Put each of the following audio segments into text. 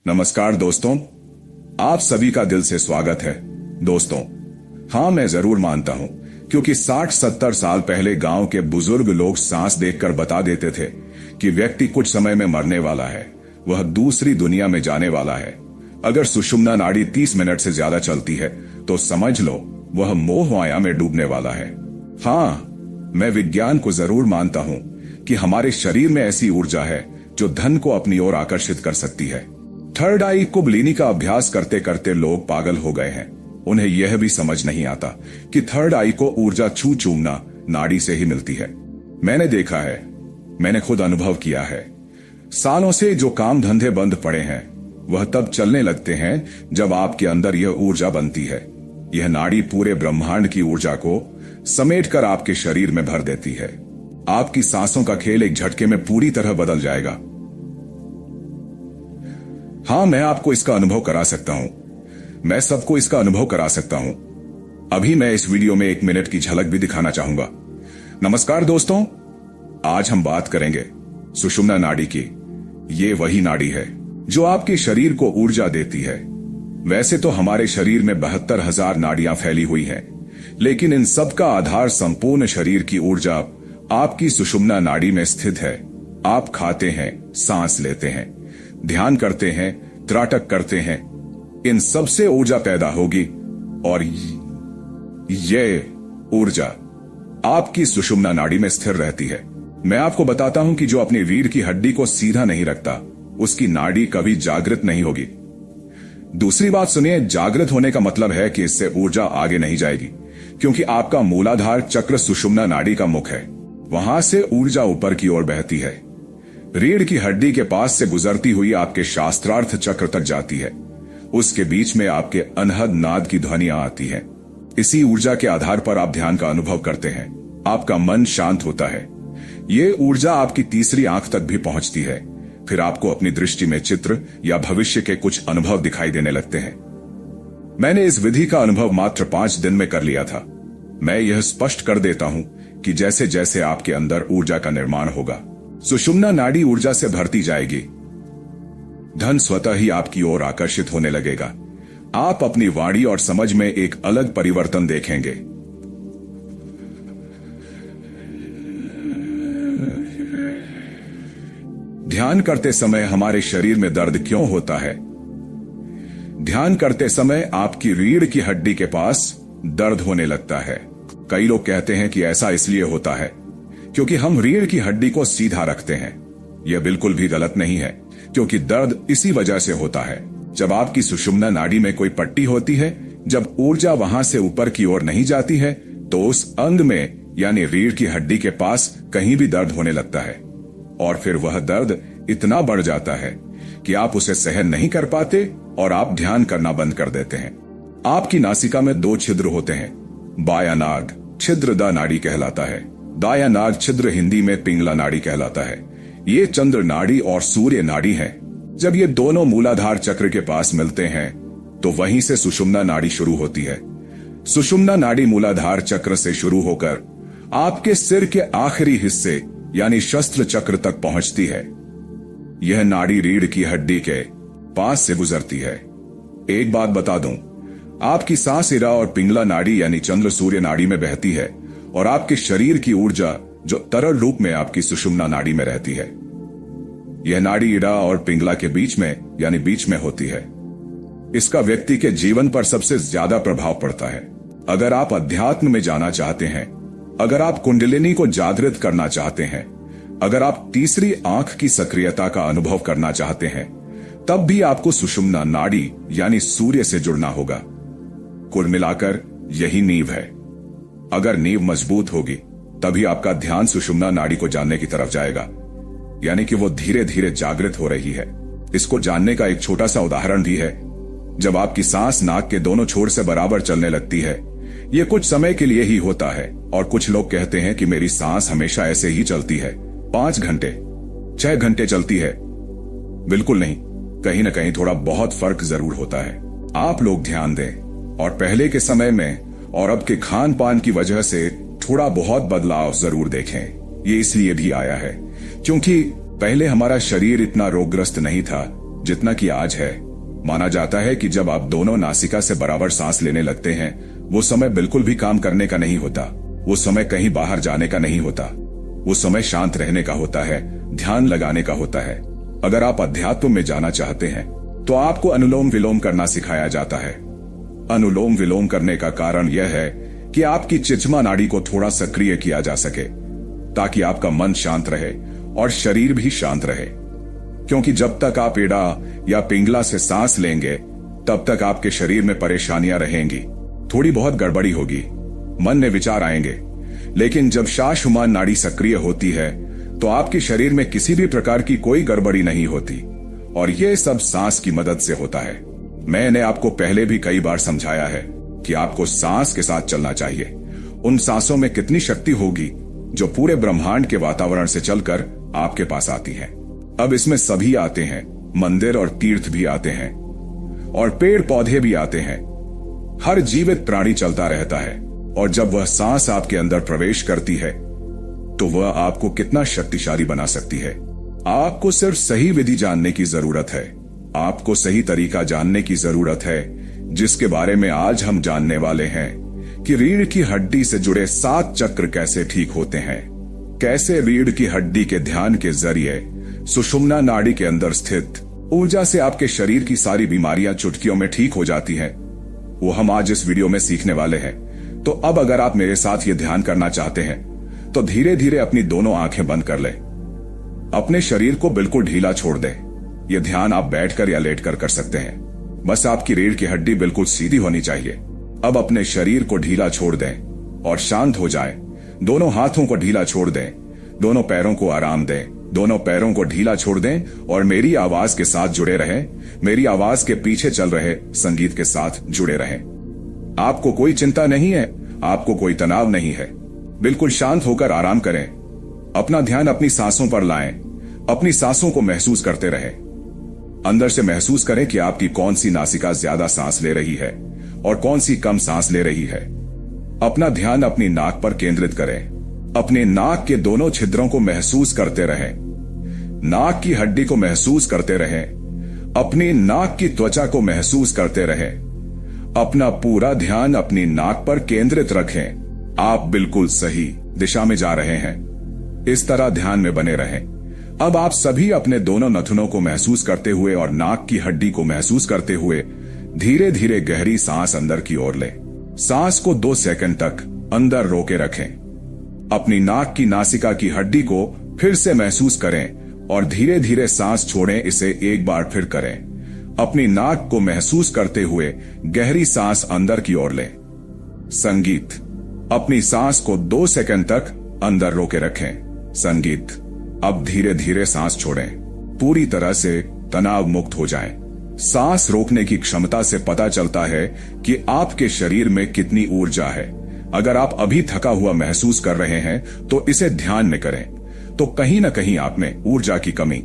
नमस्कार दोस्तों, आप सभी का दिल से स्वागत है। दोस्तों, हाँ, मैं जरूर मानता हूं, क्योंकि 60-70 साल पहले गांव के बुजुर्ग लोग सांस देखकर बता देते थे कि व्यक्ति कुछ समय में मरने वाला है, वह दूसरी दुनिया में जाने वाला है। अगर सुषुम्ना नाड़ी 30 मिनट से ज्यादा चलती है तो समझ लो वह मोह माया में डूबने वाला है। हाँ, मैं विज्ञान को जरूर मानता हूं कि हमारे शरीर में ऐसी ऊर्जा है जो धन को अपनी ओर आकर्षित कर सकती है। थर्ड आई कुंडलिनी का अभ्यास करते करते लोग पागल हो गए हैं। उन्हें यह भी समझ नहीं आता कि थर्ड आई को ऊर्जा चूमना नाड़ी से ही मिलती है। मैंने देखा है, मैंने खुद अनुभव किया है। सालों से जो काम धंधे बंद पड़े हैं वह तब चलने लगते हैं जब आपके अंदर यह ऊर्जा बनती है। यह नाड़ी पूरे ब्रह्मांड की ऊर्जा को समेटकर आपके शरीर में भर देती है। आपकी सांसों का खेल एक झटके में पूरी तरह बदल जाएगा। हाँ, मैं आपको इसका अनुभव करा सकता हूं। मैं सबको इसका अनुभव करा सकता हूं। अभी मैं इस वीडियो में 1 मिनट की झलक भी दिखाना चाहूंगा। नमस्कार दोस्तों, आज हम बात करेंगे सुषुम्ना नाड़ी की। ये वही नाड़ी है जो आपके शरीर को ऊर्जा देती है। वैसे तो हमारे शरीर में 72,000 नाड़ियां फैली हुई हैं, लेकिन इन सब का आधार संपूर्ण शरीर की ऊर्जा आपकी सुषुम्ना नाड़ी में स्थित है। आप खाते हैं, सांस लेते हैं, ध्यान करते हैं, त्राटक करते हैं, इन सब से ऊर्जा पैदा होगी और ये ऊर्जा आपकी सुषुम्ना नाड़ी में स्थिर रहती है। मैं आपको बताता हूं कि जो अपनी रीढ़ की हड्डी को सीधा नहीं रखता उसकी नाड़ी कभी जागृत नहीं होगी। दूसरी बात सुनिए, जागृत होने का मतलब है कि इससे ऊर्जा आगे नहीं जाएगी, क्योंकि आपका मूलाधार चक्र सुषुम्ना नाड़ी का मुख है। वहां से ऊर्जा ऊपर की ओर बहती है, रीढ़ की हड्डी के पास से गुजरती हुई आपके शास्त्रार्थ चक्र तक जाती है। उसके बीच में आपके अनहद नाद की ध्वनियां आती हैं। इसी ऊर्जा के आधार पर आप ध्यान का अनुभव करते हैं। आपका मन शांत होता है। ये ऊर्जा आपकी तीसरी आंख तक भी पहुंचती है। फिर आपको अपनी दृष्टि में चित्र या भविष्य के कुछ अनुभव दिखाई देने लगते हैं। मैंने इस विधि का अनुभव मात्र 5 दिन में कर लिया था। मैं यह स्पष्ट कर देता हूं कि जैसे जैसे आपके अंदर ऊर्जा का निर्माण होगा, सुषुम्ना नाड़ी ऊर्जा से भरती जाएगी। धन स्वतः ही आपकी ओर आकर्षित होने लगेगा। आप अपनी वाणी और समझ में एक अलग परिवर्तन देखेंगे। ध्यान करते समय हमारे शरीर में दर्द क्यों होता है? ध्यान करते समय आपकी रीढ़ की हड्डी के पास दर्द होने लगता है। कई लोग कहते हैं कि ऐसा इसलिए होता है क्योंकि हम रीढ़ की हड्डी को सीधा रखते हैं। यह बिल्कुल भी गलत नहीं है, क्योंकि दर्द इसी वजह से होता है। जब आपकी सुषुम्ना नाड़ी में कोई पट्टी होती है, जब ऊर्जा वहां से ऊपर की ओर नहीं जाती है, तो उस अंग में यानी रीढ़ की हड्डी के पास कहीं भी दर्द होने लगता है। और फिर वह दर्द इतना बढ़ जाता है कि आप उसे सहन नहीं कर पाते और आप ध्यान करना बंद कर देते हैं। आपकी नासिका में 2 छिद्र होते हैं। बायां नाग छिद्र द नाड़ी कहलाता है। दायां नाग छिद्र हिंदी में पिंगला नाड़ी कहलाता है। ये चंद्र नाड़ी और सूर्य नाड़ी है। जब ये दोनों मूलाधार चक्र के पास मिलते हैं तो वहीं से सुषुम्ना नाड़ी शुरू होती है। सुषुम्ना नाड़ी मूलाधार चक्र से शुरू होकर आपके सिर के आखिरी हिस्से यानी शस्त्र चक्र तक पहुंचती है। यह नाड़ी रीढ़ की हड्डी के पास से गुजरती है। एक बात बता दूं, आपकी सांस इरा और पिंगला नाड़ी यानी चंद्र सूर्य नाड़ी में बहती है और आपके शरीर की ऊर्जा जो तरल रूप में आपकी सुषुम्ना नाड़ी में रहती है। यह नाड़ी इरा और पिंगला के बीच में यानी बीच में होती है। इसका व्यक्ति के जीवन पर सबसे ज्यादा प्रभाव पड़ता है। अगर आप अध्यात्म में जाना चाहते हैं, अगर आप कुंडलिनी को जागृत करना चाहते हैं, अगर आप तीसरी आंख की सक्रियता का अनुभव करना चाहते हैं, तब भी आपको सुषुम्ना नाड़ी यानी सूर्य से जुड़ना होगा। कुल मिलाकर यही नींव है। अगर नींव मजबूत होगी तभी आपका ध्यान सुषुम्ना नाड़ी को जानने की तरफ जाएगा, यानी कि वो धीरे धीरे जागृत हो रही है। इसको जानने का एक छोटा सा उदाहरण भी है। जब आपकी सांस नाक के दोनों छोर से बराबर चलने लगती है, ये कुछ समय के लिए ही होता है। और कुछ लोग कहते हैं कि मेरी सांस हमेशा ऐसे ही चलती है, 5 घंटे 6 घंटे चलती है। बिल्कुल नहीं, कहीं ना कहीं थोड़ा बहुत फर्क जरूर होता है। आप लोग ध्यान दें और पहले के समय में और अब के खान पान की वजह से थोड़ा बहुत बदलाव जरूर देखें। ये इसलिए भी आया है क्योंकि पहले हमारा शरीर इतना रोगग्रस्त नहीं था जितना कि आज है। माना जाता है कि जब आप दोनों नासिका से बराबर सांस लेने लगते हैं, वो समय बिल्कुल भी काम करने का नहीं होता, वो समय कहीं बाहर जाने का नहीं होता, वो समय शांत रहने का होता है, ध्यान लगाने का होता है। अगर आप अध्यात्म में जाना चाहते हैं तो आपको अनुलोम विलोम करना सिखाया जाता है। अनुलोम विलोम करने का कारण यह है कि आपकी चिचमा नाड़ी को थोड़ा सक्रिय किया जा सके, ताकि आपका मन शांत रहे और शरीर भी शांत रहे। क्योंकि जब तक आप एड़ा या पिंगला से सांस लेंगे, तब तक आपके शरीर में परेशानियां रहेंगी, थोड़ी बहुत गड़बड़ी होगी, मन में विचार आएंगे। लेकिन जब शाशुमान नाड़ी सक्रिय होती है तो आपके शरीर में किसी भी प्रकार की कोई गड़बड़ी नहीं होती, और यह सब सांस की मदद से होता है। मैंने आपको पहले भी कई बार समझाया है कि आपको सांस के साथ चलना चाहिए। उन सांसों में कितनी शक्ति होगी जो पूरे ब्रह्मांड के वातावरण से चलकर आपके पास आती है। अब इसमें सभी आते हैं, मंदिर और तीर्थ भी आते हैं, और पेड़ पौधे भी आते हैं। हर जीवित प्राणी चलता रहता है, और जब वह सांस आपके अंदर प्रवेश करती है तो वह आपको कितना शक्तिशाली बना सकती है। आपको सिर्फ सही विधि जानने की जरूरत है। आपको सही तरीका जानने की जरूरत है, जिसके बारे में आज हम जानने वाले हैं कि रीढ़ की हड्डी से जुड़े 7 चक्र कैसे ठीक होते हैं। कैसे रीढ़ की हड्डी के ध्यान के जरिए सुषुम्ना नाड़ी के अंदर स्थित ऊर्जा से आपके शरीर की सारी बीमारियां चुटकियों में ठीक हो जाती हैं, वो हम आज इस वीडियो में सीखने वाले हैं। तो अब अगर आप मेरे साथ ये ध्यान करना चाहते हैं तो धीरे धीरे अपनी दोनों आंखें बंद कर लें। अपने शरीर को बिल्कुल ढीला छोड़ दें। यह ध्यान आप बैठकर या लेटकर कर सकते हैं। बस आपकी रीढ़ की हड्डी बिल्कुल सीधी होनी चाहिए। अब अपने शरीर को ढीला छोड़ दें और शांत हो जाएं। दोनों हाथों को ढीला छोड़ दें, दोनों पैरों को आराम दें, दोनों पैरों को ढीला छोड़ दें और मेरी आवाज के साथ जुड़े रहें। मेरी आवाज के पीछे चल रहे संगीत के साथ जुड़े रहें। आपको कोई चिंता नहीं है, आपको कोई तनाव नहीं है। बिल्कुल शांत होकर आराम करें। अपना ध्यान अपनी सांसों पर लाएं। अपनी सांसों को महसूस करते रहें। अंदर से महसूस करें कि आपकी कौन सी नासिका ज्यादा सांस ले रही है और कौन सी कम सांस ले रही है। अपना ध्यान अपनी नाक पर केंद्रित करें। अपने नाक के दोनों छिद्रों को महसूस करते रहें। नाक की हड्डी को महसूस करते रहें। अपनी नाक की त्वचा को महसूस करते रहें। अपना पूरा ध्यान अपनी नाक पर केंद्रित रखें। आप बिल्कुल सही दिशा में जा रहे हैं। इस तरह ध्यान में बने रहें। अब आप सभी अपने दोनों नथुनों को महसूस करते हुए और नाक की हड्डी को महसूस करते हुए धीरे धीरे गहरी सांस अंदर की ओर लें। सांस को 2 सेकंड तक अंदर रोके रखें। अपनी नाक की नासिका की हड्डी को फिर से महसूस करें और धीरे धीरे सांस छोड़ें। इसे एक बार फिर करें। अपनी नाक को महसूस करते हुए गहरी सांस अंदर की ओर लें। संगीत। अपनी सांस को 2 सेकंड तक अंदर रोके रखें। संगीत। अब धीरे धीरे सांस छोड़ें। पूरी तरह से तनाव मुक्त हो जाएं। सांस रोकने की क्षमता से पता चलता है कि आपके शरीर में कितनी ऊर्जा है। अगर आप अभी थका हुआ महसूस कर रहे हैं तो इसे ध्यान में करें, तो कहीं ना कहीं आप में ऊर्जा की कमी,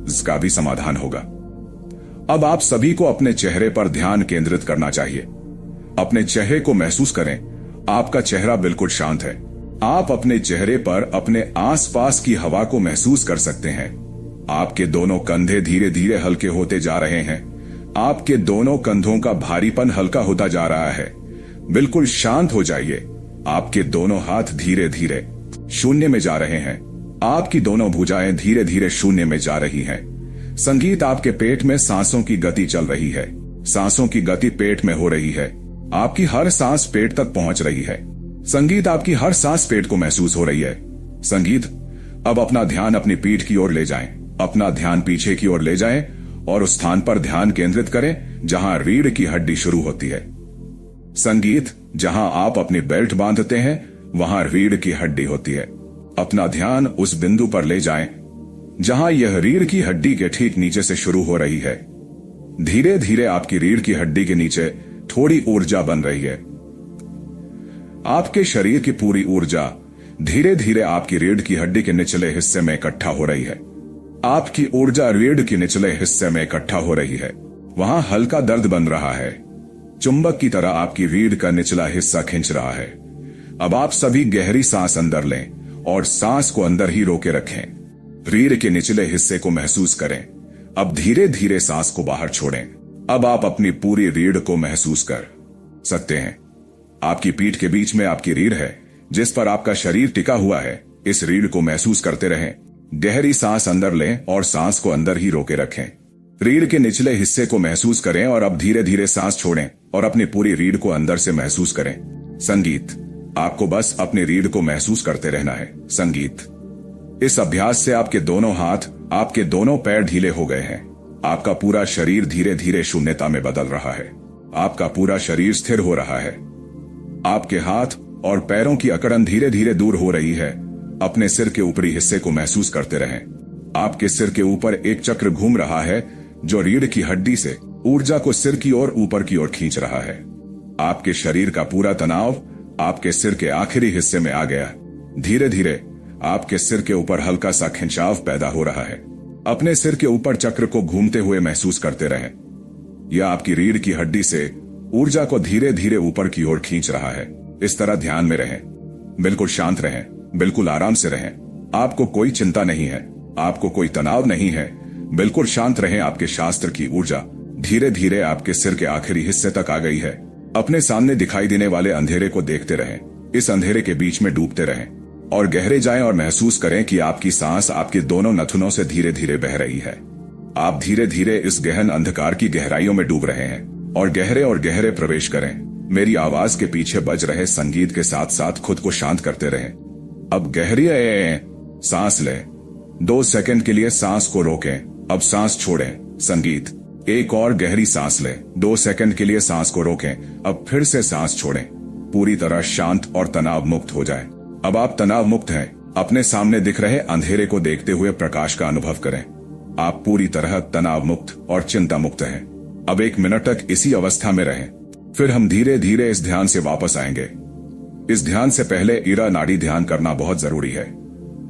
इसका भी समाधान होगा। अब आप सभी को अपने चेहरे पर ध्यान केंद्रित करना चाहिए। अपने चेहरे को महसूस करें। आपका चेहरा बिल्कुल शांत है। आप अपने चेहरे पर अपने आसपास की हवा को महसूस कर सकते हैं। आपके दोनों कंधे धीरे धीरे हल्के होते जा रहे हैं। आपके दोनों कंधों का भारीपन हल्का होता जा रहा है। बिल्कुल शांत हो जाइए। आपके दोनों हाथ धीरे धीरे शून्य में जा रहे हैं। आपकी दोनों भुजाएं धीरे धीरे शून्य में जा रही हैं। संगीत। आपके पेट में सांसों की गति चल रही है। सांसों की गति पेट में हो रही है। आपकी हर सांस पेट तक पहुंच रही है। संगीत। आपकी हर सांस पेट को महसूस हो रही है। संगीत। अब अपना ध्यान अपनी पीठ की ओर ले जाएं। अपना ध्यान पीछे की ओर ले जाएं और उस स्थान पर ध्यान केंद्रित करें जहां रीढ़ की हड्डी शुरू होती है। संगीत। जहां आप अपनी बेल्ट बांधते हैं वहां रीढ़ की हड्डी होती है। अपना ध्यान उस बिंदु पर ले जाएं जहां यह रीढ़ की हड्डी के ठीक नीचे से शुरू हो रही है। धीरे धीरे आपकी रीढ़ की हड्डी के नीचे थोड़ी ऊर्जा बन रही है। आपके शरीर की पूरी ऊर्जा धीरे धीरे आपकी रीढ़ की हड्डी के निचले हिस्से में इकट्ठा हो रही है। आपकी ऊर्जा रीढ़ के निचले हिस्से में इकट्ठा हो रही है। वहां हल्का दर्द बन रहा है। चुंबक की तरह आपकी रीढ़ का निचला हिस्सा खींच रहा है। अब आप सभी गहरी सांस अंदर लें और सांस को अंदर ही रोके रखें। रीढ़ के निचले हिस्से को महसूस करें। अब धीरे धीरे सांस को बाहर छोड़ें। अब आप अपनी पूरी रीढ़ को महसूस कर सकते हैं। आपकी पीठ के बीच में आपकी रीढ़ है जिस पर आपका शरीर टिका हुआ है। इस रीढ़ को महसूस करते रहें। गहरी सांस अंदर लें और सांस को अंदर ही रोके रखें। रीढ़ के निचले हिस्से को महसूस करें और अब धीरे धीरे सांस छोड़ें और अपनी पूरी रीढ़ को अंदर से महसूस करें। संगीत। आपको बस अपनी रीढ़ को महसूस करते रहना है। संगीत। इस अभ्यास से आपके दोनों हाथ, आपके दोनों पैर ढीले हो गए हैं। आपका पूरा शरीर धीरे धीरे शून्यता में बदल रहा है। आपका पूरा शरीर स्थिर हो रहा है। आपके हाथ और पैरों की अकड़न धीरे धीरे दूर हो रही है। अपने सिर के ऊपरी हिस्से को महसूस करते रहें। आपके सिर के ऊपर एक चक्र घूम रहा है जो रीढ़ की हड्डी से ऊर्जा को सिर की ओर ऊपर की ओर खींच रहा है। आपके शरीर का पूरा तनाव आपके सिर के आखिरी हिस्से में आ गया। धीरे धीरे आपके सिर के ऊपर हल्का सा खिंचाव पैदा हो रहा है। अपने सिर के ऊपर चक्र को घूमते हुए महसूस करते रहें। यह आपकी रीढ़ की हड्डी से ऊर्जा को धीरे धीरे ऊपर की ओर खींच रहा है। इस तरह ध्यान में रहें। बिल्कुल शांत रहें। बिल्कुल आराम से रहें। आपको कोई चिंता नहीं है। आपको कोई तनाव नहीं है। बिल्कुल शांत रहें। आपके शास्त्र की ऊर्जा धीरे धीरे आपके सिर के आखिरी हिस्से तक आ गई है। अपने सामने दिखाई देने वाले अंधेरे को देखते रहें। इस अंधेरे के बीच में डूबते रहें और गहरे जाएं और महसूस करें कि आपकी सांस आपके दोनों नथुनों से धीरे धीरे बह रही है। आप धीरे धीरे इस गहन अंधकार की गहराइयों में डूब रहे हैं और गहरे प्रवेश करें। मेरी आवाज के पीछे बज रहे संगीत के साथ साथ खुद को शांत करते रहें। अब गहरी सांस लें। 2 सेकंड के लिए सांस को रोकें। अब सांस छोड़ें। संगीत। एक और गहरी सांस लें। 2 सेकंड के लिए सांस को रोकें। अब फिर से सांस छोड़ें। पूरी तरह शांत और तनाव मुक्त हो जाएं। अब आप तनाव मुक्त हैं। अपने सामने दिख रहे अंधेरे को देखते हुए प्रकाश का अनुभव करें। आप पूरी तरह तनाव मुक्त और चिंता मुक्त हैं। अब 1 मिनट तक इसी अवस्था में रहें। फिर हम धीरे धीरे इस ध्यान से वापस आएंगे। इस ध्यान से पहले ईरा नाड़ी ध्यान करना बहुत जरूरी है।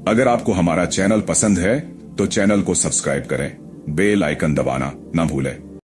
अगर आपको हमारा चैनल पसंद है तो चैनल को सब्सक्राइब करें। बेल आइकन दबाना न भूलें।